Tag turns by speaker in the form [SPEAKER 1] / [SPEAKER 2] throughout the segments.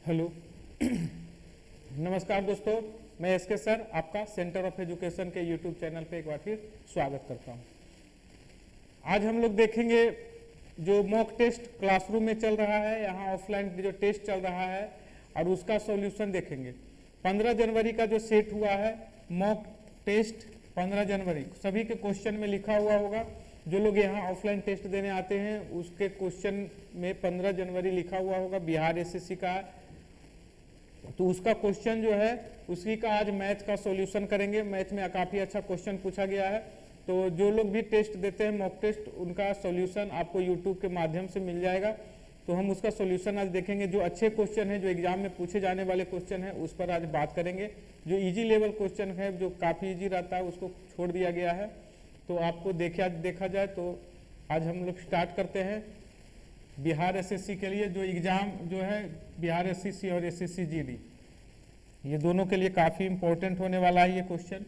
[SPEAKER 1] Hello नमस्कार दोस्तों, मैं एसके सर आपका सेंटर ऑफ एजुकेशन के यूट्यूब चैनल पे एक बार फिर स्वागत करता हूं। आज हम लोग देखेंगे जो मॉक टेस्ट क्लासरूम में चल रहा है, यहाँ ऑफलाइन जो टेस्ट चल रहा है और उसका सॉल्यूशन देखेंगे। 15 जनवरी का जो सेट हुआ है मॉक टेस्ट 15 जनवरी, सभी के क्वेश्चन में लिखा हुआ होगा। जो लोग यहाँ ऑफलाइन टेस्ट देने आते हैं उसके क्वेश्चन में 15 जनवरी लिखा हुआ होगा, बिहार एसएससी का। तो उसका क्वेश्चन जो है उसी का आज मैथ का सॉल्यूशन करेंगे। मैथ में काफ़ी अच्छा क्वेश्चन पूछा गया है, तो जो लोग भी टेस्ट देते हैं मॉक टेस्ट, उनका सॉल्यूशन आपको यूट्यूब के माध्यम से मिल जाएगा। तो हम उसका सॉल्यूशन आज देखेंगे। जो अच्छे क्वेश्चन है, जो एग्जाम में पूछे जाने वाले क्वेश्चन है, उस पर आज बात करेंगे। जो इजी लेवल क्वेश्चन है, जो काफ़ी इजी रहता है, उसको छोड़ दिया गया है। तो आपको देखा जाए तो आज हम लोग स्टार्ट करते हैं बिहार एसएससी के लिए। जो एग्ज़ाम जो है बिहार एसएससी और एसएससी जीडी, ये दोनों के लिए काफ़ी इंपॉर्टेंट होने वाला है ये क्वेश्चन।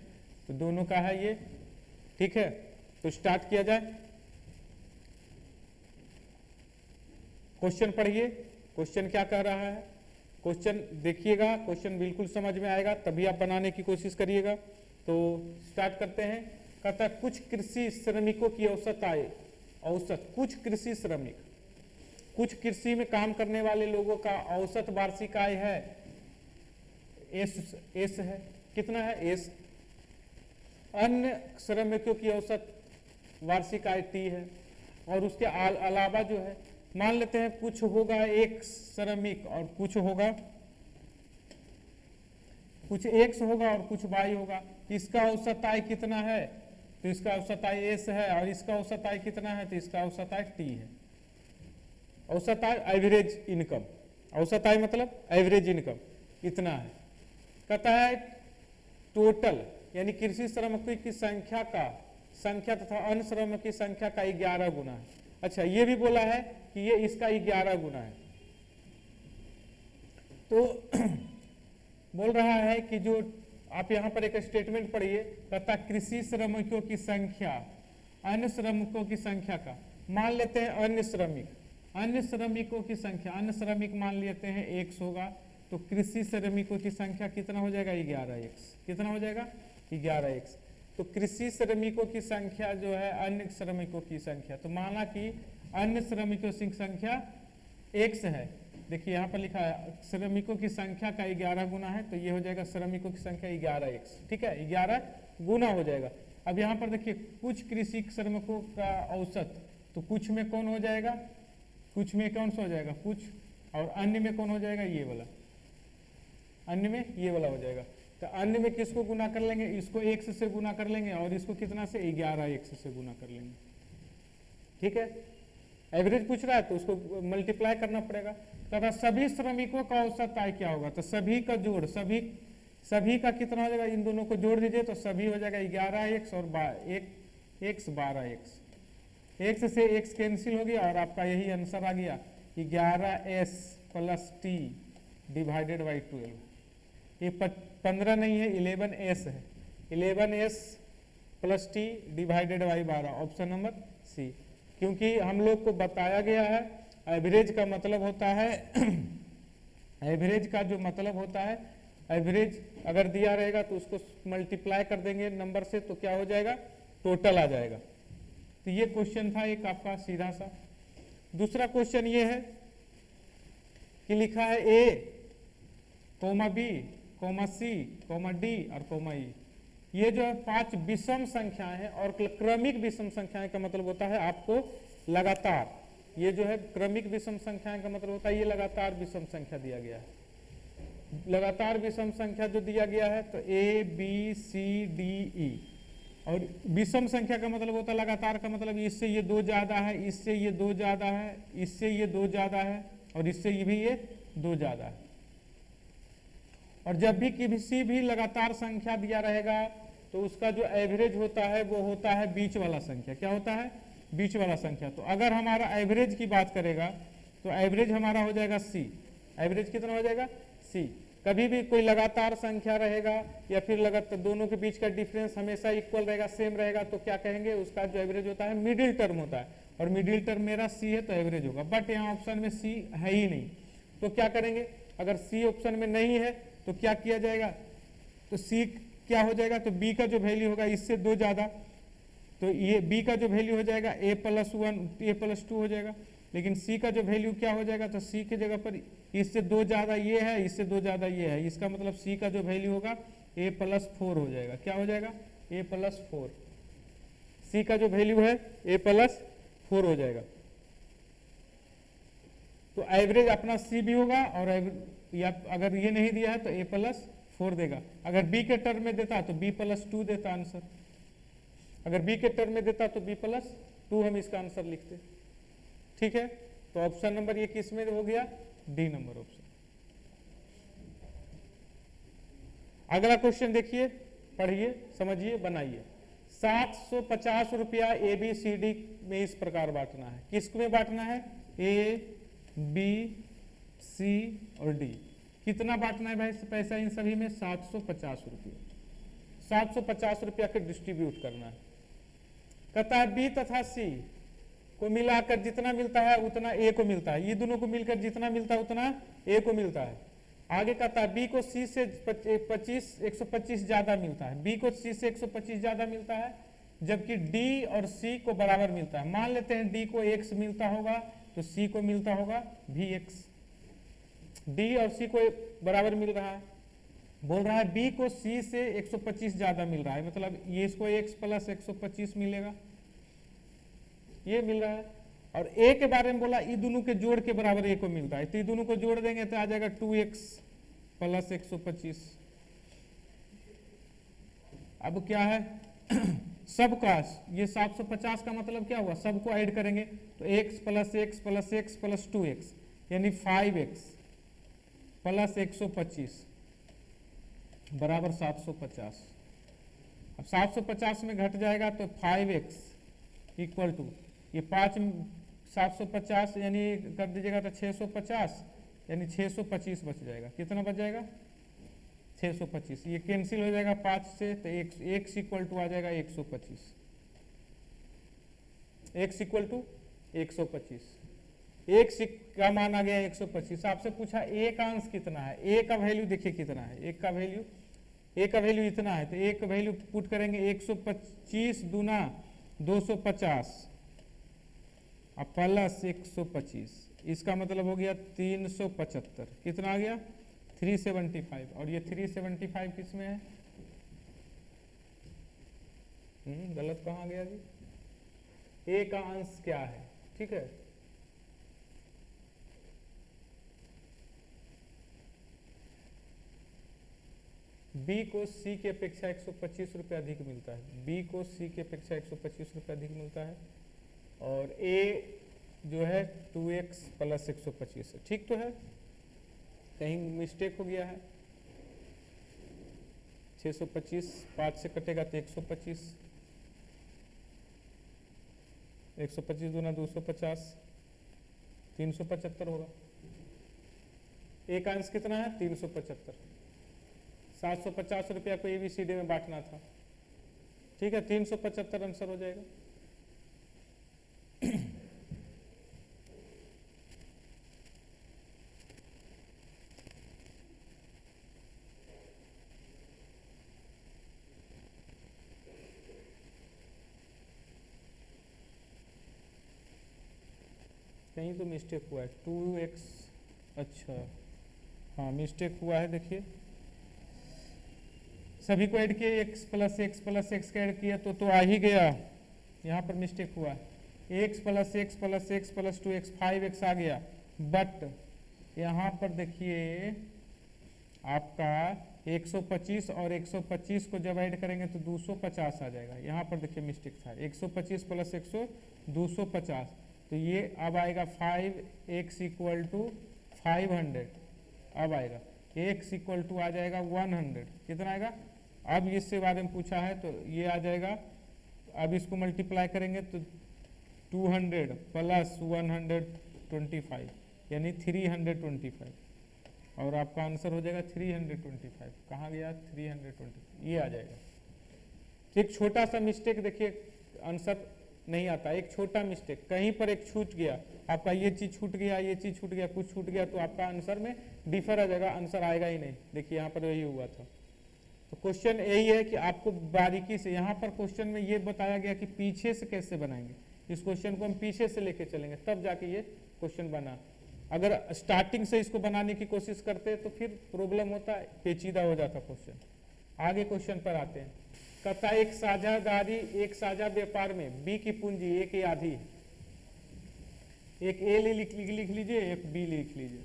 [SPEAKER 1] तो दोनों का है ये, ठीक है। तो स्टार्ट किया जाए। क्वेश्चन पढ़िए, क्वेश्चन क्या कह रहा है। क्वेश्चन देखिएगा, क्वेश्चन बिल्कुल समझ में आएगा तभी आप बनाने की कोशिश करिएगा। तो स्टार्ट करते हैं। कहता है कुछ कृषि श्रमिकों की औसत आय, कुछ कृषि श्रमिक, कुछ कृषि में काम करने वाले लोगों का औसत वार्षिक आय है एस है। कितना है? एस। अन्य श्रमिकों की औसत वार्षिक आय टी है। और उसके अलावा जो है, मान लेते हैं कुछ होगा एक श्रमिक और कुछ होगा, कुछ एक्स होगा और कुछ वाई होगा। इसका औसत आय कितना है? तो इसका औसत आय एस है। और इसका औसत आय कितना है? तो इसका औसत आय टी है। औसत आय एवरेज इनकम, औसत आय मतलब एवरेज इनकम इतना है। कहता है टोटल यानी कृषि श्रमिकों की संख्या तथा अन्य श्रमिकों की संख्या का 11 गुना है। अच्छा, ये भी बोला है कि ये इसका 11 गुना है। तो बोल रहा है कि जो आप यहाँ पर एक स्टेटमेंट पढ़िए, कहता कृषि श्रमिकों की संख्या अन्य श्रमिकों की संख्या का, मान लेते हैं अन्य श्रमिकों की संख्या, अन्य श्रमिक मान लेते हैं एक्स होगा। तो कृषि श्रमिकों की संख्या कितना हो जाएगा? 11x। कितना हो जाएगा? 11x। तो कृषि श्रमिकों की संख्या जो है अन्य श्रमिकों की संख्या, तो माना कि अन्य श्रमिकों की संख्या x है। देखिए यहाँ पर लिखा है श्रमिकों की संख्या का 11 गुना है, तो ये हो जाएगा श्रमिकों की संख्या 11x। ठीक है, 11 गुना हो जाएगा। अब यहाँ पर देखिए कुछ कृषि श्रमिकों का औसत, तो कुछ में कौन हो जाएगा? कुछ में कौन सा हो जाएगा? कुछ। और अन्य में कौन हो जाएगा? ये वाला। अन्य में ये वाला हो जाएगा। तो अन्य में किसको गुना कर लेंगे? इसको x से गुना कर लेंगे और इसको कितना से? 11x से गुना कर लेंगे। ठीक है, एवरेज पूछ रहा है तो उसको मल्टीप्लाई करना पड़ेगा। तथा सभी श्रमिकों का औसत आय क्या होगा? तो सभी का जोड़, सभी का कितना हो जाएगा? इन दोनों को जोड़ दीजिए तो सभी हो जाएगा 11x और 12x। x से x कैंसिल हो गया और आपका यही आंसर आ गया 11s plus T divided by 12। ये 15 नहीं है, 11s है। 11s plus T divided by 12, option number C. क्योंकि हम लोग को बताया गया है एवरेज का मतलब होता है एवरेज का जो मतलब होता है, एवरेज अगर दिया रहेगा तो उसको मल्टीप्लाई कर देंगे नंबर से, तो क्या हो जाएगा? टोटल आ जाएगा। तो ये क्वेश्चन था एक आपका सीधा सा। दूसरा क्वेश्चन ये है कि लिखा है A comma B comma C comma D और कोमा ई। ये जो है 5 विषम संख्याएं हैं। और क्रमिक विषम संख्याएं का मतलब होता है आपको लगातार, ये जो है क्रमिक विषम संख्याएं का मतलब होता है ये लगातार विषम संख्या दिया गया है। लगातार विषम संख्या जो दिया गया है तो A B C D E. और विषम संख्या का मतलब होता है लगातार का मतलब इससे ये 2 ज्यादा है, इससे ये 2 ज्यादा है, इससे ये 2 ज्यादा है और इससे ये भी 2 ज्यादा है। और जब भी किसी भी लगातार संख्या दिया रहेगा तो उसका जो एवरेज होता है वो होता है बीच वाला संख्या। क्या होता है? बीच वाला संख्या। तो अगर हमारा एवरेज की बात करेगा तो एवरेज हमारा हो जाएगा सी। एवरेज कितना हो जाएगा? सी। कभी भी कोई लगातार संख्या रहेगा या फिर लगातार दोनों के बीच का डिफरेंस हमेशा इक्वल रहेगा, सेम रहेगा, तो क्या कहेंगे? उसका जो एवरेज होता है मिडिल टर्म होता है। और मिडिल टर्म मेरा सी है तो एवरेज होगा। बट यहाँ ऑप्शन में सी है ही नहीं, तो क्या करेंगे? अगर सी ऑप्शन में नहीं है तो क्या किया जाएगा, तो सी क्या हो जाएगा, तो बी का जो वैल्यू होगा इससे 2 ज़्यादा, तो ये बी का जो वैल्यू हो जाएगा a+1 a+2 हो जाएगा। लेकिन सी का जो वैल्यू क्या हो जाएगा, तो सी की जगह पर इससे 2 ज़्यादा ये है, इससे 2 ज़्यादा ये है, इसका मतलब सी का जो वैल्यू होगा a+4 हो जाएगा। क्या हो जाएगा, a+4। सी का जो वैल्यू है a+4 हो जाएगा। तो एवरेज अपना सी भी होगा, और या अगर ये नहीं दिया है तो a+4 देगा। अगर बी के टर्म में देता तो b+2 देता आंसर, अगर बी के टर्म में देता तो b+2 हम इसका आंसर लिखते। ठीक है, तो ऑप्शन नंबर ये किस में हो गया, डी नंबर ऑप्शन। अगला क्वेश्चन देखिए, पढ़िए, समझिए, बनाइए। 750 रुपया ABCD में इस प्रकार बांटना है। किस में बांटना है, A B C और D। कितना बांटना है भाई पैसा इन सभी में, 750 रुपया। 750 रुपया के डिस्ट्रीब्यूट करना है। कहता है B तथा C को मिलाकर जितना मिलता है उतना A को मिलता है, ये दोनों को मिलकर जितना मिलता है उतना A को मिलता है। आगे कहता है B को C से 125 ज्यादा मिलता है, B को C से 125 ज्यादा मिलता है, जबकि D और C को बराबर मिलता है। मान लेते हैं D को X मिलता होगा तो C को मिलता होगा VX। D और C को बराबर मिल रहा है, बोल रहा है B को C से 125 ज्यादा मिल रहा है, मतलब ये इसको X + 125 मिलेगा, ये मिल रहा है। और A के बारे में बोला, ये दोनों के जोड़ के बराबर A को मिलता है, तो ये दोनों को जोड़ देंगे तो आ जाएगा 2x + 125। अब क्या है सबका, ये 750 का मतलब क्या हुआ, सबको ऐड करेंगे तो x + x + x + 2x यानी 5x + 125 बराबर 750। अब 750 में घट जाएगा तो 5x = ये 5 750 यानी कर दीजिएगा तो 650 यानी 625 बच जाएगा। कितना बच जाएगा, 625। ये कैंसिल हो जाएगा 5 से, तो x = आ जाएगा 125। x = 125। x का मान आ गया 125। आपसे पूछा a का अंश कितना है, a का वैल्यू देखिए कितना है, a का वैल्यू इतना है, तो a का वैल्यू पुट करेंगे 125 दूना 250 अब प्लस 125, इसका मतलब हो गया 375। कितना आ गया, 375। और ये 375 किस में है, गलत कहाँ आ गया जी, ए का अंश क्या है। ठीक है, बी को सी की अपेक्षा 125 रुपये अधिक मिलता है, बी को सी की अपेक्षा 125 रुपये अधिक मिलता है, और ए जो है 2x + 125 है। ठीक तो है, कहीं मिस्टेक हो गया है। 625 5 से कटेगा तो 125, 125 दूना 250, 375 होगा। ए का अंश कितना है, 375। 750 रुपया को ABCD में बांटना था। ठीक है, 375 आंसर हो जाएगा। कहीं तो मिस्टेक हुआ है, 2x, अच्छा हाँ मिस्टेक हुआ है। देखिए सभी को ऐड किए, x + x + x का ऐड किया तो आ ही गया, यहाँ पर मिस्टेक हुआ है। x + x + x + 2x 5x आ गया, बट यहाँ पर देखिए आपका 125 और 125 को जब ऐड करेंगे तो 250 आ जाएगा। यहाँ पर देखिए मिस्टेक था, 125 + 100 250, तो ये अब आएगा 5x = 500। अब आएगा x = आ जाएगा 100। कितना आएगा, अब इससे बारे में पूछा है तो ये आ जाएगा। अब इसको मल्टीप्लाई करेंगे तो 200 + 125 यानी 325, और आपका आंसर हो जाएगा 325। कहाँ गया 325, ये आ जाएगा। एक छोटा सा मिस्टेक देखिए, आंसर नहीं आता, एक छोटा मिस्टेक कहीं पर एक छूट गया, आपका ये चीज छूट गया, ये चीज छूट गया, कुछ छूट गया, तो आपका आंसर में डिफर आ जाएगा, आंसर आएगा ही नहीं। देखिए यहाँ पर यही हुआ था। तो क्वेश्चन यही है कि आपको बारीकी से, यहाँ पर क्वेश्चन में ये बताया गया कि पीछे से कैसे बनाएंगे, इस क्वेश्चन को हम पीछे से लेके चलेंगे तब जाके ये क्वेश्चन बना। अगर स्टार्टिंग से इसको बनाने की कोशिश करते तो फिर प्रॉब्लम होता, पेचीदा हो जाता क्वेश्चन। आगे क्वेश्चन पर आते हैं। कहता एक साझेदारी, एक साझा व्यापार में बी की पूंजी ए की आधी है। एक ए लिख लीजिए, एक बी लिख लीजिए।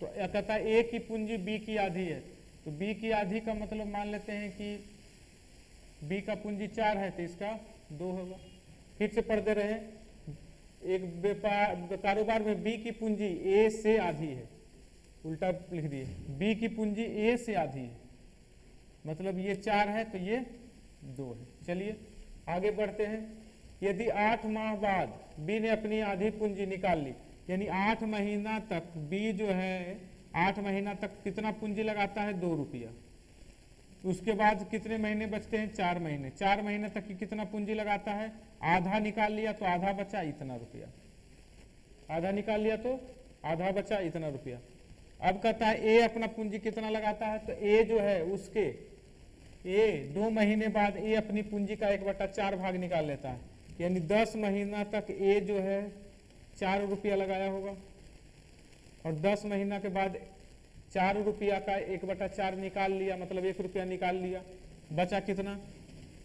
[SPEAKER 1] तो कहता है ए की पूंजी बी की आधी है, तो बी की आधी का मतलब मान लेते हैं कि बी का पूंजी 4 है तो इसका 2 होगा। फिर से पढ़ते रहे, एक व्यापार कारोबार में बी की पूंजी ए से आधी है, उल्टा लिख दिए, बी की पूंजी ए से आधी है, मतलब ये 4 है तो ये 2 है। चलिए आगे बढ़ते हैं। यदि 8 माह बाद बी ने अपनी आधी पूंजी निकाल ली, यानी 8 महीना तक बी जो है 8 महीना तक कितना पूंजी लगाता है, 2 रुपया। उसके बाद कितने महीने बचते हैं, 4 महीने। 4 महीने तक की कितना पूंजी लगाता है, आधा निकाल लिया तो आधा बचा इतना रुपया, आधा निकाल लिया तो आधा बचा इतना रुपया। अब कहता है ए अपना पूंजी कितना लगाता है, तो ए जो है उसके ए 2 महीने बाद ए अपनी पूंजी का 1/4 भाग निकाल लेता है, यानी 10 महीना तक ए जो है 4 रुपया लगाया होगा, और 10 महीना के बाद 4 रुपया का 1/4 निकाल लिया, मतलब 1 रुपया निकाल लिया, बचा कितना,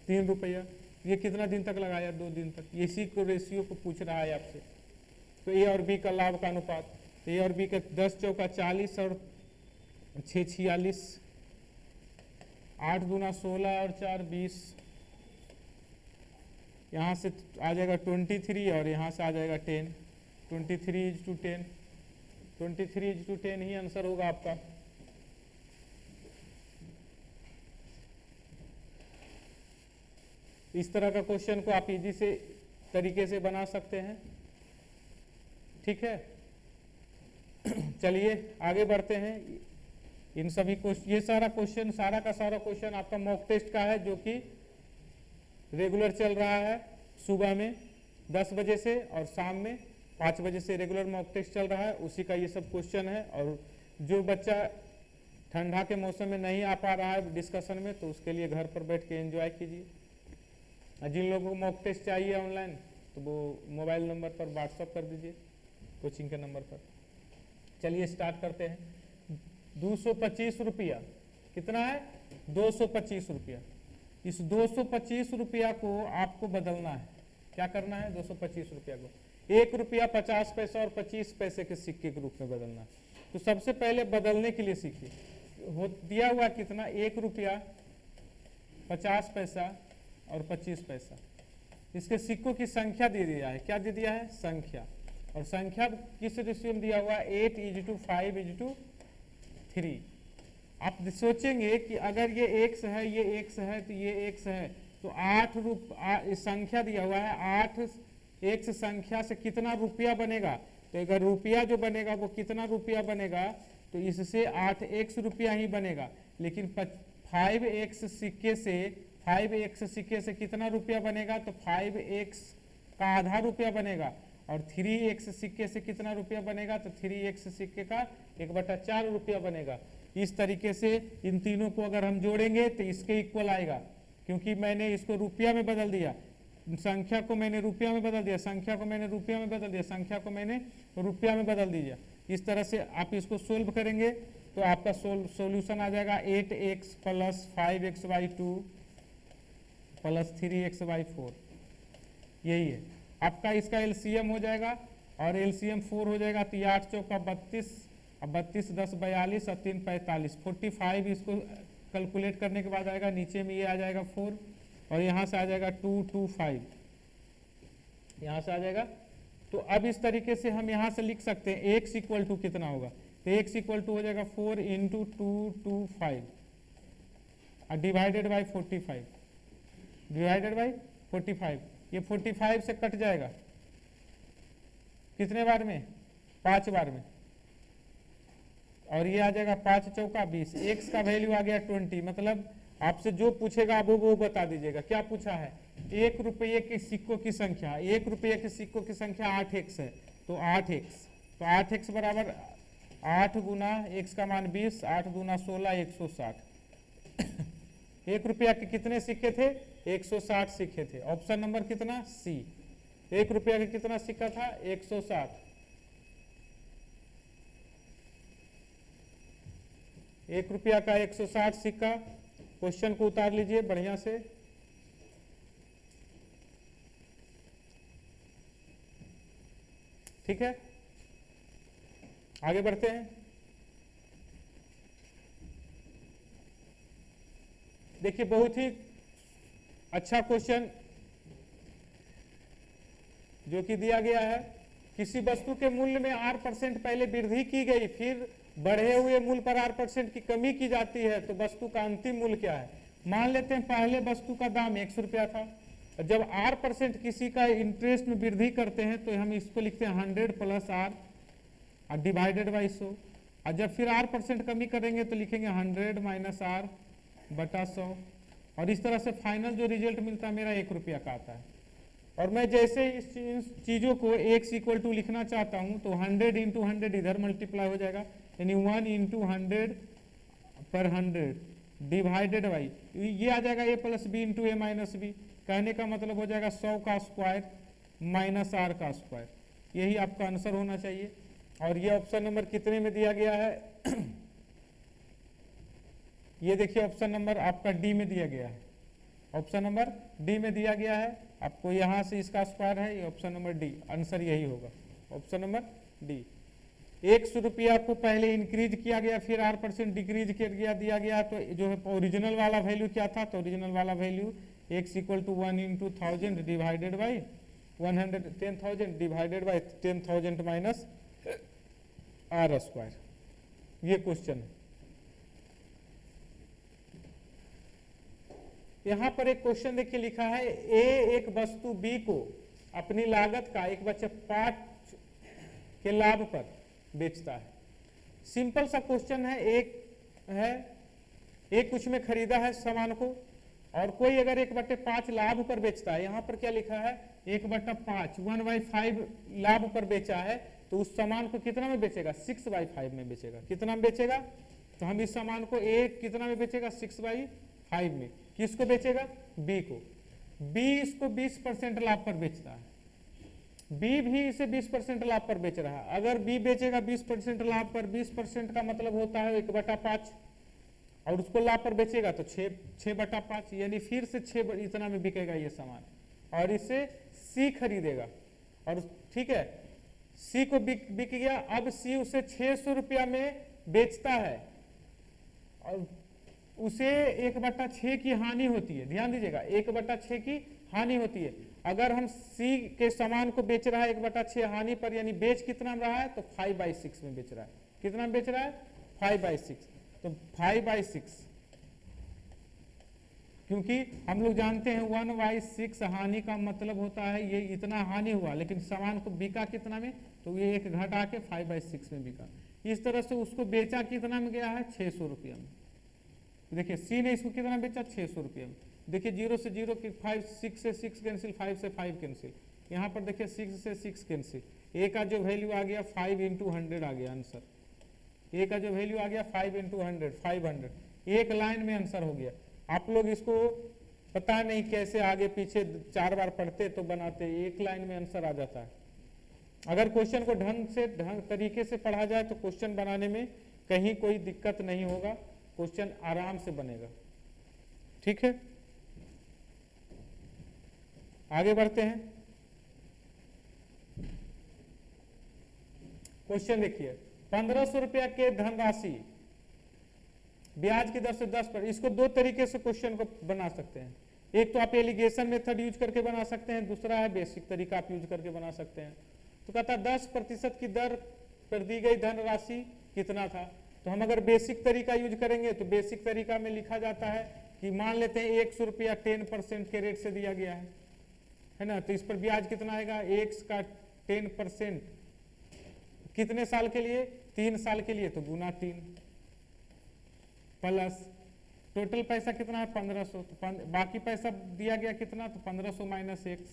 [SPEAKER 1] 3 रुपया। ये कितना दिन तक लगाया, 2 दिन तक। इसी को रेशियो को पूछ रहा है आपसे। तो ए और बी का लाभ का अनुपात, तो ए और बी का 10 चौका 40 और 6 46, 8 दूना 16 और 4 20, यहाँ से आ जाएगा 23 और यहाँ से आ जाएगा 10, 23:10, 23:10 ही आंसर होगा आपका। इस तरह का क्वेश्चन को आप इजी से तरीके से बना सकते हैं, ठीक है। चलिए आगे बढ़ते हैं। इन सभी क्वेश्चन, ये सारा क्वेश्चन, सारा का सारा क्वेश्चन आपका मॉक टेस्ट का है, जो कि रेगुलर चल रहा है। सुबह में 10 बजे से और शाम में 5 बजे से रेगुलर मॉक टेस्ट चल रहा है, उसी का ये सब क्वेश्चन है। और जो बच्चा ठंडा के मौसम में नहीं आ पा रहा है डिस्कशन में, तो उसके लिए घर पर बैठ के एंजॉय कीजिए। जिन लोगों को मॉक टेस्ट चाहिए ऑनलाइन, तो वो मोबाइल नंबर पर व्हाट्सअप कर दीजिए, कोचिंग के नंबर पर। चलिए स्टार्ट करते हैं। 225 रुपया कितना है, 225 रुपया। इस 225 रुपया को आपको बदलना है। क्या करना है, 225 रुपया को 1 रुपया 50 पैसा और 25 पैसे के सिक्के के रूप में बदलना है। तो सबसे पहले बदलने के लिए सीखिए। हो दिया हुआ कितना, 1 रुपया 50 पैसा और 25 पैसा। इसके सिक्कों की संख्या दे दिया है, क्या दे दिया है, संख्या। और संख्या किस रेशियो में दिया हुआ है, 8:5:3। आप सोचेंगे कि अगर ये x है, ये x है, तो ये x है, तो 8 संख्या दिया हुआ है, 8 x संख्या से कितना रुपया बनेगा। तो अगर रुपया जो बनेगा वो कितना रुपया बनेगा, तो इससे 8x रुपया ही बनेगा। लेकिन 5x सिक्के से 5x सिक्के से कितना रुपया बनेगा, तो 5x का आधा रुपया बनेगा। और 3x सिक्के से कितना रुपया बनेगा, तो 3x सिक्के का 1/4 रुपया बनेगा। इस तरीके से इन तीनों को अगर हम जोड़ेंगे तो इसके इक्वल आएगा, क्योंकि मैंने इसको रुपया में बदल दिया, संख्या को मैंने रुपया में बदल दिया, संख्या को मैंने रुपया में बदल दिया, संख्या को मैंने रुपया में बदल दिया। इस तरह से आप इसको सोल्व करेंगे तो आपका सोल्यूशन आ जाएगा 8x + 5x/2 + 3x/4। यही है आपका, इसका एलसीएम हो जाएगा, और एलसीएम 4 हो जाएगा। तो 8 चौका 32, अब 32 10 42 और 3 45, 45 इसको कैलकुलेट करने के बाद आएगा। नीचे में ये आ जाएगा 4, और यहाँ से आ जाएगा 225, यहाँ से आ जाएगा। तो अब इस तरीके से हम यहाँ से लिख सकते हैं x = कितना होगा, तो x = हो जाएगा 4 × 225 डिवाइडेड बाई 45, डिवाइडेड बाई 45। ये 45 से कट जाएगा कितने बार में, 5 बार में, और ये आ जाएगा 5 चौका 20। x का वैल्यू आ गया 20, मतलब आपसे जो पूछेगा आप वो बता दीजिएगा। क्या पूछा है? 1 रुपये के सिक्कों की संख्या, 1 रुपये के सिक्कों की संख्या 8x है, तो 8x, तो 8x बराबर 8 गुना x का मान 20, 8 गुना 16, 160। 1 रुपया के कितने सिक्के थे? 160 सिक्के थे। ऑप्शन नंबर कितना? सी। 1 रुपया का कितना सिक्का था? 160। 1 रुपया का 160 सिक्का। क्वेश्चन को उतार लीजिए बढ़िया से। ठीक है, आगे बढ़ते हैं। देखिए बहुत ही अच्छा क्वेश्चन जो कि दिया गया है। किसी वस्तु के मूल्य में R% पहले वृद्धि की गई, फिर बढ़े हुए मूल्य पर R% की कमी की जाती है, तो वस्तु का अंतिम मूल्य क्या है? मान लेते हैं पहले वस्तु का दाम 100 रुपया था, जब R% किसी का इंटरेस्ट में वृद्धि करते हैं तो हम इसको लिखते हैं 100 प्लस R डिवाइडेड बाई 100, और जब फिर R% कमी करेंगे तो लिखेंगे 100 माइनस R बटा 100, और इस तरह से फाइनल जो रिजल्ट मिलता है मेरा 1 रुपया का आता है। और मैं जैसे इस चीज़ों को x इक्वल टू लिखना चाहता हूँ तो 100 इंटू 100 इधर मल्टीप्लाई हो जाएगा, यानी 1 इंटू 100 पर 100 डिवाइडेड बाई ये आ जाएगा a plus B into A minus B. कहने का मतलब हो जाएगा 100 का स्क्वायर माइनस R का स्क्वायर। यही आपका आंसर होना चाहिए। और ये ऑप्शन नंबर कितने में दिया गया है? ये देखिए ऑप्शन नंबर आपका डी में दिया गया है। ऑप्शन नंबर डी में दिया गया है। आपको यहाँ से इसका स्क्वायर है, ये ऑप्शन नंबर डी, आंसर यही होगा, ऑप्शन नंबर डी। 100 रुपया को पहले इंक्रीज किया गया, फिर R% डिक्रीज किया दिया गया, तो जो है ओरिजिनल वाला वैल्यू क्या था? तो ओरिजिनल वाला value x equal to 1 into 1000 divided by 10,000 divided by 10,000 minus R square. ये क्वेश्चन है। यहां पर एक क्वेश्चन देखिए लिखा है, ए एक वस्तु बी को अपनी लागत का 1/5 के लाभ पर बेचता है। सिंपल सा क्वेश्चन है। एक कुछ में खरीदा है सामान को, और कोई अगर 1/5 लाभ पर बेचता है, यहाँ पर क्या लिखा है? 1/5 1/5 लाभ पर बेचा है, तो उस सामान को कितना में बेचेगा? 6/5 में बेचेगा। कितना में बेचेगा? तो हम इस सामान को एक कितना में बेचेगा? 6/5 में। किसको बेचेगा? बी को। बी इसको 20% लाभ पर बेचता है, बी भी इसे 20% लाभ पर बेच रहा है। अगर बी बेचेगा 20% लाभ पर, 20% का मतलब होता है 1/5, और उसको लाभ पर बेचेगा तो 6/5, यानी फिर से 6 इतना में बिकेगा ये सामान, और इसे सी खरीदेगा। और ठीक है, सी को बिक गया। अब सी उसे 600 रुपया में बेचता है, और उसे 1/6 की हानि होती है। ध्यान दीजिएगा, 1/6 की हानि होती है। अगर हम सी के सामान को बेच रहा है 1/6 हानि पर, यानी बेच कितना में रहा है? तो 5/6 में बेच रहा है। कितना में बेच रहा है? 5/6। तो 5/6, क्योंकि हम लोग जानते हैं 1/6 हानि का मतलब होता है ये इतना हानि हुआ, लेकिन सामान को बिका कितना में? तो ये एक घटा के 5/6 में बिका। इस तरह से उसको बेचा कितना में गया है? 600 रुपया में। देखिए सी ने इसको कितना बेचा? 600 रुपये में। देखिए 0 से 0 की 5, 6 से 6 कैंसिल, 5 से 5 कैंसिल। यहाँ पर देखिए 6 से 6 कैंसिल। ए का जो वैल्यू आ गया 5 इंटू 100 आ गया आंसर। ए का जो वैल्यू आ गया 5 इंटू 100, 500। एक लाइन में आंसर हो गया। आप लोग इसको पता नहीं कैसे आगे पीछे 4 बार पढ़ते तो बनाते, एक लाइन में आंसर आ जाता है। अगर क्वेश्चन को ढंग तरीके से पढ़ा जाए तो क्वेश्चन बनाने में कहीं कोई दिक्कत नहीं होगा, क्वेश्चन आराम से बनेगा। ठीक है, आगे बढ़ते हैं। क्वेश्चन देखिए, 1500 रुपया के धनराशि ब्याज की दर से 10%। इसको दो तरीके से क्वेश्चन को बना सकते हैं। एक तो आप एलिगेशन मेथड यूज करके बना सकते हैं, दूसरा है बेसिक तरीका आप यूज करके बना सकते हैं। तो कहता है 10% की दर पर दी गई धनराशि कितना था। तो हम अगर बेसिक तरीका यूज करेंगे तो बेसिक तरीका में लिखा जाता है कि मान लेते हैं 100 रुपया 10% के रेट से दिया गया है ना। तो इस पर ब्याज कितना आएगा? 1 का 10% कितने साल के लिए? 3 साल के लिए, तो गुना 3 प्लस टोटल पैसा कितना है 1500, तो बाकी पैसा दिया गया कितना, तो 1500 माइनस एक्स,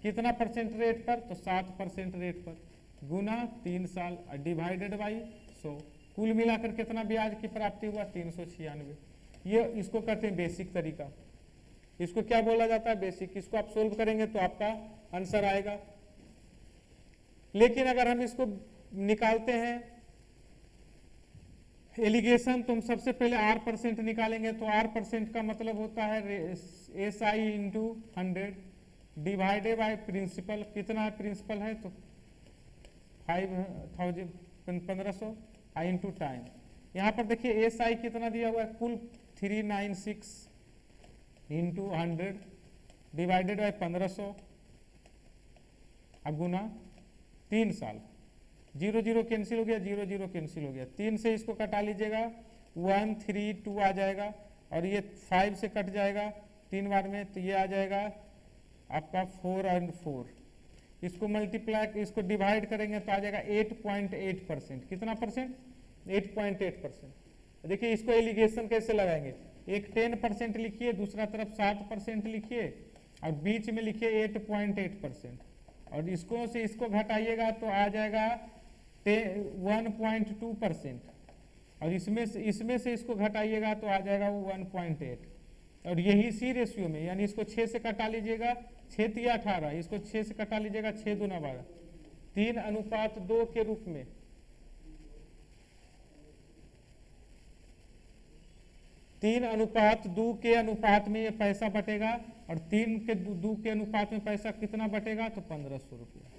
[SPEAKER 1] कितना परसेंट रेट पर, तो 7% रेट पर, गुना 3 साल डिवाइडेड बाई 100, कुल मिलाकर कितना ब्याज की प्राप्ति हुआ 396। ये इसको कहते हैं बेसिक तरीका, इसको क्या बोला जाता है बेसिक। इसको आप सोल्व करेंगे तो आपका आंसर आएगा। लेकिन अगर हम इसको निकालते हैं एलिगेशन, तो हम सबसे पहले R% निकालेंगे, तो R% का मतलब होता है SI into 100 divided by principal, कितना है प्रिंसिपल है तो 1500 आई इंटू टाइम। यहाँ पर देखिए SI कितना दिया हुआ है कुल 396 इंटू 100 डिवाइडेड बाय 1500 अब गुना 3 साल, 0 0 कैंसिल हो गया, 0 0 कैंसिल हो गया, 3 से इसको कटा लीजिएगा 1 3 2 आ जाएगा, और ये 5 से कट जाएगा 3 बार में, तो ये आ जाएगा आपका 4 और 4, इसको मल्टीप्लाई इसको डिवाइड करेंगे तो आ जाएगा 8.8%, कितना परसेंट 8.8%। देखिए इसको एलिगेशन कैसे लगाएंगे, एक 10% लिखिए, दूसरा तरफ 7% लिखिए, और बीच में लिखिए 8.8%, और इसको से इसको घटाइएगा तो आ जाएगा 1.2%, और इसमें से इसको घटाइएगा तो आ जाएगा वो 1.8, और यही इसी रेशियो में, यानी इसको 6 से कटा लीजिएगा, 6 3 18, इसको 6 से कटा लीजिएगा, 6 दूना 12, 3:2 के रूप में 3:2 के अनुपात में ये पैसा बटेगा, और 3:2 के अनुपात में पैसा कितना बटेगा तो 1500 रुपया,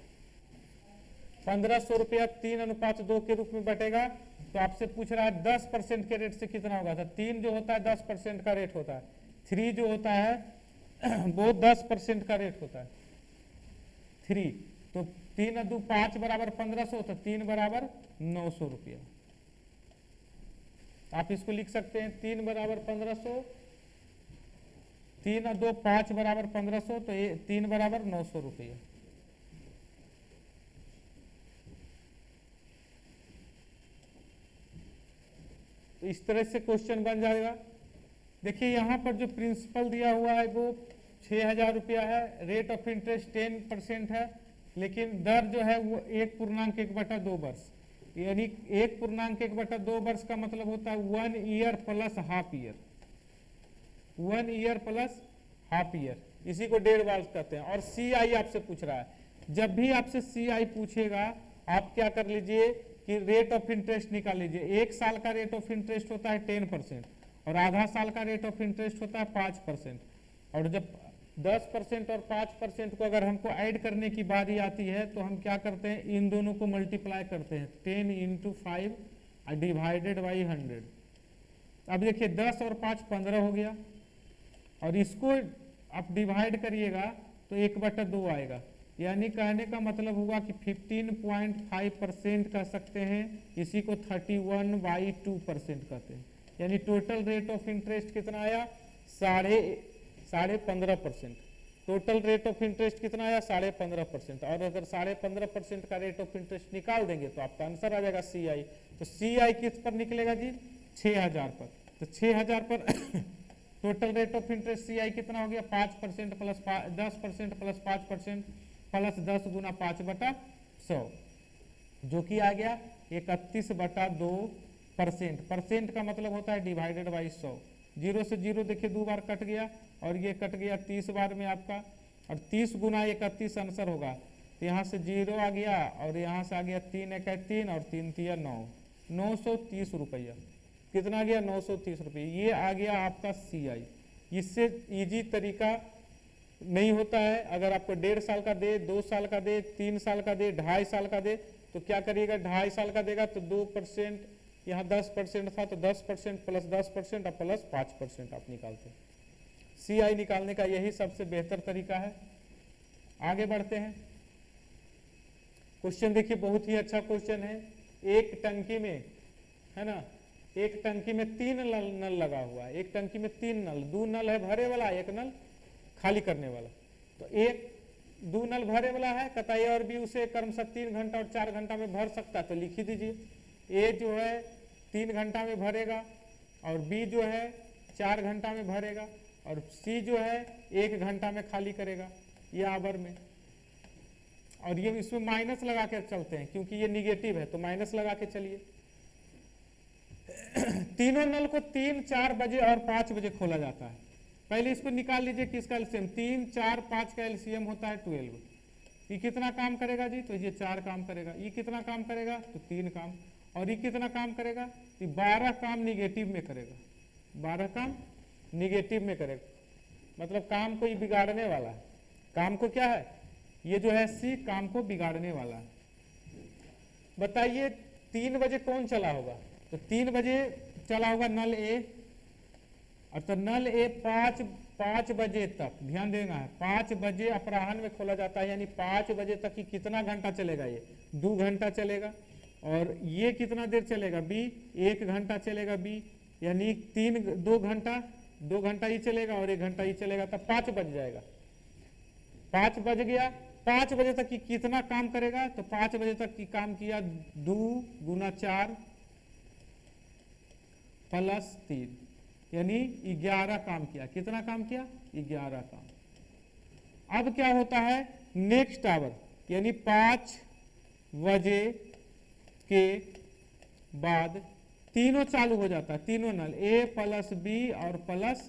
[SPEAKER 1] 1500 रुपया 3:2 के रूप में बटेगा। तो आपसे पूछ रहा है 10% के रेट से कितना होगा, तो 3 जो होता है 10% का रेट होता है, 3 जो होता है वो 10% का रेट होता है 3, तो 3 × 5 बराबर 1500, तो 3 बराबर 900 रुपया। आप इसको लिख सकते हैं 3 बराबर 1500, 3 × 2 5 बराबर 1500, तो ये 3 बराबर 900 रुपया। तो इस तरह से क्वेश्चन बन जाएगा। देखिए यहाँ पर जो प्रिंसिपल दिया हुआ है वो 6000 रुपया है, रेट ऑफ इंटरेस्ट 10% है, लेकिन दर जो है वो 1.1/2 वर्ष, यानी 1.1/2 वर्ष का मतलब होता है 1 year plus half year, 1 year plus half year, इसी को 1.5 वर्ष कहते हैं। और CI आपसे पूछ रहा है, जब भी आपसे CI पूछेगा आप क्या कर लीजिए कि रेट ऑफ इंटरेस्ट निकाल लीजिए। 1 साल का रेट ऑफ इंटरेस्ट होता है 10%, और आधा साल का रेट ऑफ इंटरेस्ट होता है 5%, और जब 10% और 5% को अगर हमको ऐड करने की बारी आती है तो हम क्या करते हैं, इन दोनों को मल्टीप्लाई करते हैं, 10 × 5 डिवाइडेड बाई 100। अब देखिए 10 और 5 15 हो गया, और इसको आप डिवाइड करिएगा तो 1/2 आएगा, यानी कहने का मतलब हुआ कि 15.5% कह सकते हैं, इसी को 31/2% कहते हैं, यानी टोटल रेट ऑफ इंटरेस्ट कितना आया 15.5%। टोटल रेट ऑफ इंटरेस्ट कितना आया 15.5%, और अगर 15.5% का रेट ऑफ इंटरेस्ट निकाल देंगे तो आपका आंसर आ जाएगा CI। तो CI किस पर निकलेगा जी 6000 पर, तो 6000 पर total rate of interest CI कितना हो गया 5% प्लस 10% प्लस 5% प्लस 10 गुना 5/100, जो कि आ गया 31/2%। परसेंट का मतलब होता है डिवाइडेड बाई 100, 0 से 0 देखिए 2 बार कट गया, और ये कट गया 30 बार में आपका, और 30 गुना 31 आंसर होगा, तो यहाँ से 0 आ गया, और यहाँ से आ गया 3 × 1 3 और 3 × 3 9, 930 रुपया, कितना आ गया 930 रुपये, ये आ गया आपका CI। इससे इजी तरीका नहीं होता है, अगर आपको 1.5 साल का दे, 2 साल का दे, 3 साल का दे, 2.5 साल का दे, तो क्या करिएगा 2.5 साल का देगा तो 2%, यहाँ 10% था तो 10% प्लस 10% और प्लस 5% आप निकालते हैं। CI निकालने का यही सबसे बेहतर तरीका है। आगे बढ़ते हैं, क्वेश्चन देखिए बहुत ही अच्छा क्वेश्चन है। एक टंकी में है ना, एक टंकी में 3 नल लगा हुआ है, एक टंकी में 3 नल, 2 नल है भरे वाला, 1 नल खाली करने वाला। तो 2 नल भरे वाला है, कहता है और भी उसे क्रमशः 3 घंटा और 4 घंटा में भर सकता है, तो लिख ही दीजिए। ए जो है 3 घंटा में भरेगा, और बी जो है 4 घंटा में भरेगा, और सी जो है 1 घंटा में खाली करेगा, ये आवर में। और ये इसमें माइनस लगा के चलते हैं क्योंकि ये निगेटिव है, तो माइनस लगा के चलिए। तीनों नल को 3, 4 बजे और 5 बजे खोला जाता है। पहले इसको निकाल लीजिए कि इसका एलसीएम 3, 4, 5 का एलसीएम होता है 12। ये कितना काम करेगा जी? तो ये 4 काम करेगा। ये कितना काम करेगा? तो 3 काम। और ये कितना काम करेगा? तो 12 काम निगेटिव में करेगा, 12 काम निगेटिव में करेगा। मतलब काम को ये बिगाड़ने वाला है। काम को क्या है? ये जो है सी काम को बिगाड़ने वाला है। बताइए 3 बजे कौन चला होगा? तो 3 बजे चला होगा नल ए, और तो नल ए 5 बजे तक, ध्यान देना है, 5 बजे अपराह्न में खोला जाता है, यानी 5 बजे तक की कितना घंटा चलेगा? ये 2 घंटा चलेगा। और ये कितना देर चलेगा? बी 1 घंटा चलेगा बी, यानी 2 घंटा ही चलेगा और 1 घंटा ही चलेगा, तब 5 बज जाएगा। 5 बज गया। 5 बजे तक की कितना काम करेगा? तो 5 बजे तक की काम किया 2 गुना 4 प्लस 3, यानी 11 काम किया। कितना काम किया? 11 काम। अब क्या होता है? नेक्स्ट आवर, यानी 5 बजे के बाद तीनों चालू हो जाता है, तीनों नल ए प्लस बी और प्लस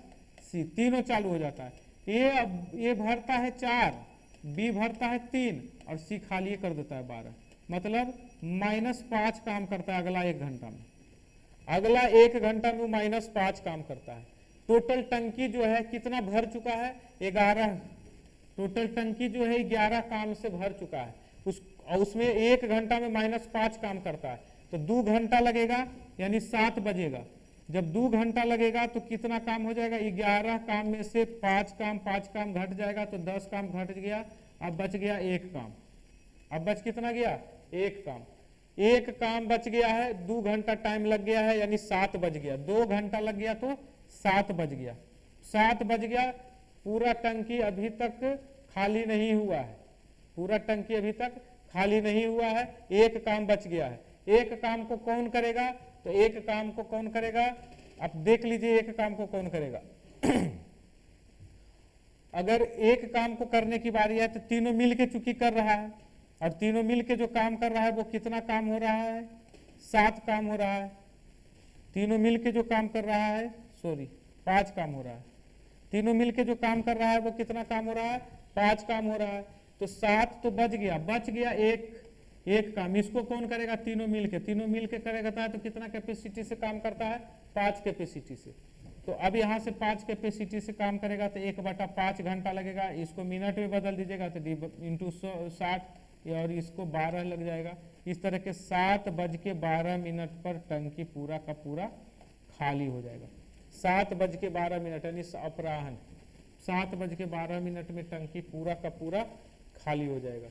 [SPEAKER 1] सी तीनों चालू हो जाता है। ए भरता है 4, बी भरता है 3 और सी खाली कर देता है 12। मतलब -5 काम करता है अगला 1 घंटा में। अगला 1 घंटा में -5 काम करता है। टोटल टंकी जो है कितना भर चुका है? 11। टोटल टंकी जो है 11 काम से भर चुका है। उसमें 1 घंटा में -5 काम करता है, तो 2 घंटा लगेगा, यानी 7 बजेगा। जब 2 घंटा लगेगा तो कितना काम हो जाएगा? 11 काम में से 5 काम घट जाएगा, तो 10 काम घट गया। अब बच गया 1 काम। अब बच कितना गया? 1 काम। 1 काम बच गया है, 2 घंटा टाइम लग गया है, यानी 7 बज गया। 2 घंटा लग गया तो 7 बज गया। 7 बज गया। पूरा टंकी अभी तक खाली नहीं हुआ है, पूरा टंकी अभी तक खाली नहीं हुआ है। 1 काम बच गया है। 1 काम को कौन करेगा? तो 1 काम को कौन करेगा? आप देख लीजिए 1 काम को कौन करेगा। अगर 1 काम को करने की बारी है तो तीनों मिल के चूंकि कर रहा है, और तीनों मिल के जो काम कर रहा है वो कितना काम हो रहा है? 7 काम हो रहा है। तीनों मिल के जो काम कर रहा है, 5 काम हो रहा है। तीनों मिल के जो काम कर रहा है वो कितना काम हो रहा है? 5 काम हो रहा है। तो 7 तो बच गया 1 काम। इसको कौन करेगा? तीनों मिल के करेगा तो कितना कैपेसिटी से काम करता है? 5 कैपेसिटी से। तो अब यहाँ से 5 कैपेसिटी से काम करेगा तो 1/5 घंटा लगेगा। इसको मिनट में बदल दीजिएगा तो × 60, और इसको 12 लग जाएगा। इस तरह के 7:12 पर टंकी पूरा का पूरा खाली हो जाएगा। 7:12 यानी अपराह्न 7:12 में टंकी पूरा का पूरा खाली हो जाएगा।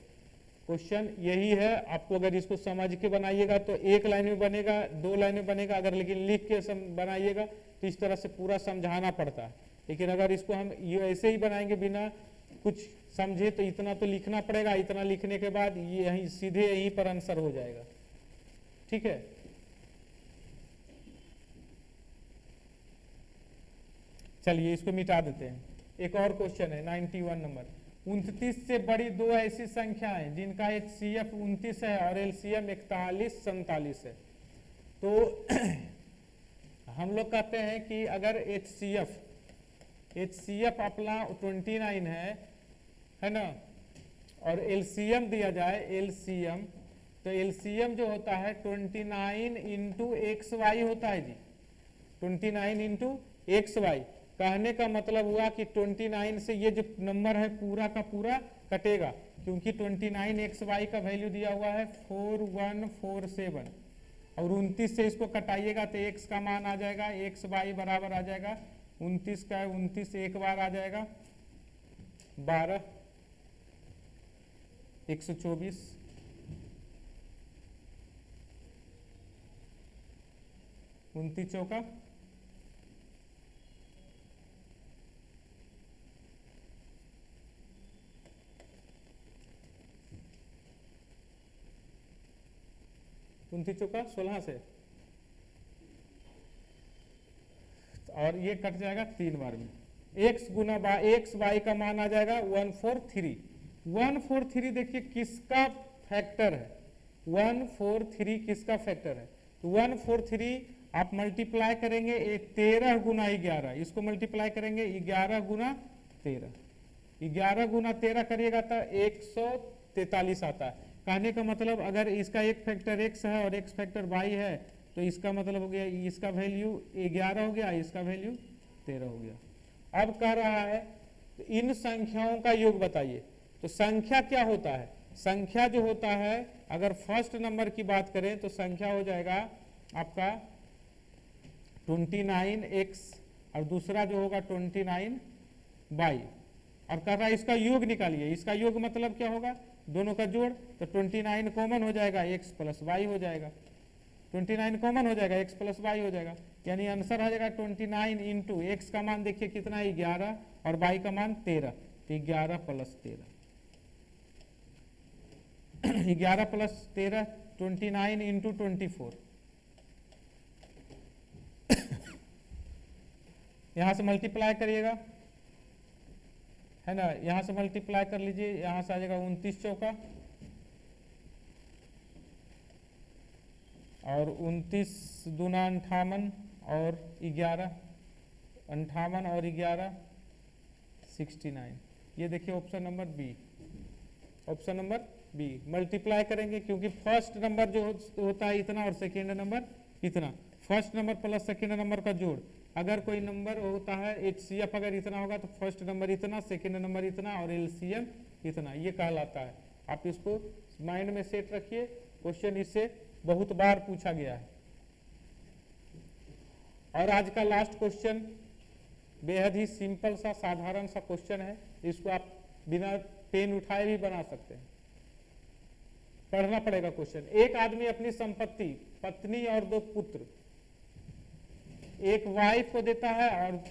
[SPEAKER 1] क्वेश्चन यही है। आपको अगर इसको समझ के बनाइएगा तो 1 लाइन में बनेगा, 2 लाइन में बनेगा। अगर लेकिन लिख के बनाइएगा तो इस तरह से पूरा समझाना पड़ता है। लेकिन अगर इसको हम ऐसे ही बनाएंगे बिना कुछ समझे तो इतना तो लिखना पड़ेगा। इतना लिखने के बाद ये यहीं सीधे यहीं पर आंसर हो जाएगा। ठीक है। चलिए इसको मिटा देते हैं। एक और क्वेश्चन है 91 नंबर। 29 से बड़ी 2 ऐसी संख्याएं जिनका HCF 29 है और LCM 41-47 है। तो हम लोग कहते हैं कि अगर HCF अपना 29 है ना, और LCM दिया जाए LCM, तो LCM जो होता है 29 × XY होता है जी। 29 × XY कहने का मतलब हुआ कि 29 से ये जो नंबर है पूरा का पूरा कटेगा, क्योंकि 29 XY का वैल्यू दिया हुआ है 4147, और 29 से इसको कटाइएगा तो x का मान आ जाएगा, XY बराबर आ जाएगा 29 का 29 एक बार आ जाएगा 12, 124, 29 चौका 16 से और ये कट जाएगा 3 बार में। x गुना x y का मान आ जाएगा 143। 143 देखिए किसका फैक्टर है, 143 किसका फैक्टर है, तो 143 आप मल्टीप्लाई करेंगे 13 गुना 11, इसको मल्टीप्लाई करेंगे 11 गुना 13, 11 गुना 13 करिएगा तो 143 आता है। कहने का मतलब अगर इसका एक फैक्टर x है और एक फैक्टर y है तो इसका मतलब हो गया इसका वैल्यू 11 हो गया, इसका वैल्यू 13 हो गया। अब कह रहा है तो इन संख्याओं का योग बताइए। तो संख्या क्या होता है, संख्या जो होता है अगर फर्स्ट नंबर की बात करें तो संख्या हो जाएगा आपका 29x और दूसरा जो होगा 29y, और कह रहा है इसका योग निकालिए। इसका योग मतलब क्या होगा, दोनों का जोड़, तो 29 कॉमन हो जाएगा, x प्लस वाई हो जाएगा, 29 कॉमन हो जाएगा, x प्लस वाई हो जाएगा, यानी आंसर आ जाएगा 29 इंटू एक्स का मान देखिए कितना है 11 और y का मान 13, तो 11 प्लस 13, 11 प्लस 13 29 इंटू 24, यहां से मल्टीप्लाई करिएगा, है ना, यहां से मल्टीप्लाई कर लीजिए, यहां से आ जाएगा 29 चौका और 29 दूना 58 और 11, 58 और 11 69। ये देखिए option number B, option number B. Multiply करेंगे क्योंकि फर्स्ट नंबर जो होता है इतना और सेकेंड नंबर इतना, first number plus second number का जोड़। अगर कोई नंबर होता है HCF अगर इतना होगा तो फर्स्ट नंबर इतना, सेकेंड नंबर इतना और LCM इतना, ये कहलाता है। आप इसको माइंड में सेट रखिए, क्वेश्चन इससे बहुत बार पूछा गया है। और आज का लास्ट क्वेश्चन बेहद ही सिंपल सा साधारण सा क्वेश्चन है, इसको आप बिना पेन उठाए भी बना सकते हैं, पढ़ना पड़ेगा क्वेश्चन। एक आदमी अपनी संपत्ति, पत्नी और 2 पुत्र, एक वाइफ को देता है और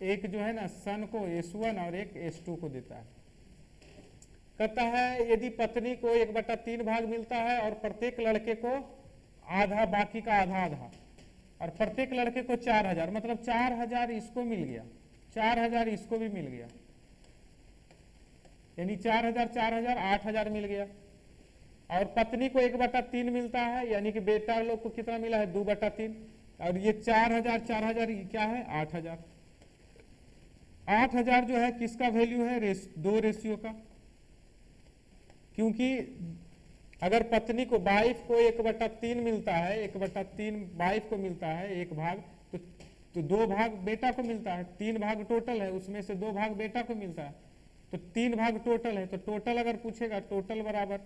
[SPEAKER 1] एक जो है ना सन को S1 और एक S2 को देता है। कहता है यदि पत्नी को 1/3 भाग मिलता है और प्रत्येक लड़के को आधा, बाकी का आधा आधा, और प्रत्येक लड़के को 4000, मतलब 4000 इसको मिल गया, 4000 इसको भी मिल गया, यानी 4000 4000 8000 मिल गया। और पत्नी को 1/3 मिलता है, यानी कि बेटा लोग को कितना मिला है 2/3, और ये 4000 4000 क्या है 8000। 8000 जो है किसका वैल्यू है, 2 रेशियो का, क्योंकि अगर पत्नी को वाइफ को 1/3 मिलता है, 1/3 वाइफ को मिलता है एक भाग, तो 2 भाग बेटा को मिलता है, 3 भाग टोटल है, उसमें से 2 भाग बेटा को मिलता है, तो 3 भाग टोटल है। तो टोटल अगर पूछेगा टोटल बराबर,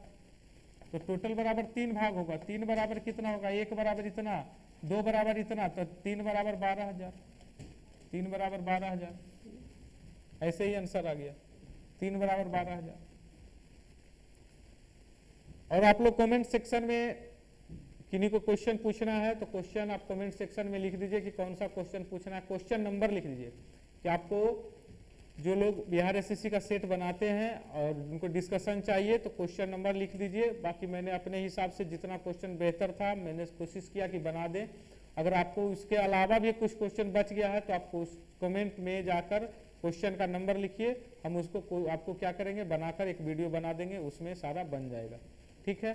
[SPEAKER 1] तो टोटल बराबर 3 भाग होगा, 3 बराबर कितना होगा, 1 बराबर इतना, 2 बराबर इतना, तो 3 बराबर 12000, 3 बराबर 12000, ऐसे ही आंसर आ गया, 3 बराबर 12000। और आप लोग कमेंट सेक्शन में किन्हीं को क्वेश्चन पूछना है तो क्वेश्चन आप कमेंट सेक्शन में लिख दीजिए कि कौन सा क्वेश्चन पूछना है, क्वेश्चन नंबर लिख दीजिए कि आपको जो लोग बिहार एसएससी का सेट बनाते हैं और उनको डिस्कशन चाहिए तो क्वेश्चन नंबर लिख दीजिए। बाकी मैंने अपने हिसाब से जितना क्वेश्चन बेहतर था मैंने कोशिश किया कि बना दें। अगर आपको उसके अलावा भी कुछ क्वेश्चन बच गया है तो आपको उस कमेंट में जाकर क्वेश्चन का नंबर लिखिए, हम उसको आपको क्या करेंगे बनाकर एक वीडियो बना देंगे, उसमें सारा बन जाएगा। ठीक है,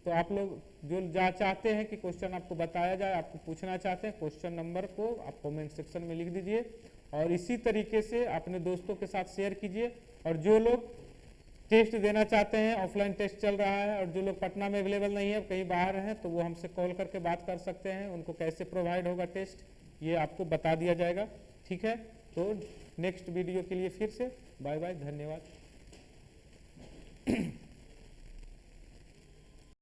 [SPEAKER 1] तो आप लोग जो चाहते हैं कि क्वेश्चन आपको बताया जाए, आपको पूछना चाहते हैं, क्वेश्चन नंबर को आप कमेंट सेक्शन में लिख दीजिए और इसी तरीके से अपने दोस्तों के साथ शेयर कीजिए। और जो लोग टेस्ट देना चाहते हैं, ऑफलाइन टेस्ट चल रहा है, और जो लोग पटना में अवेलेबल नहीं है, कहीं बाहर हैं, तो वो हमसे कॉल करके बात कर सकते हैं, उनको कैसे प्रोवाइड होगा टेस्ट ये आपको बता दिया जाएगा। ठीक है, तो नेक्स्ट वीडियो के लिए फिर से बाय बाय, धन्यवाद।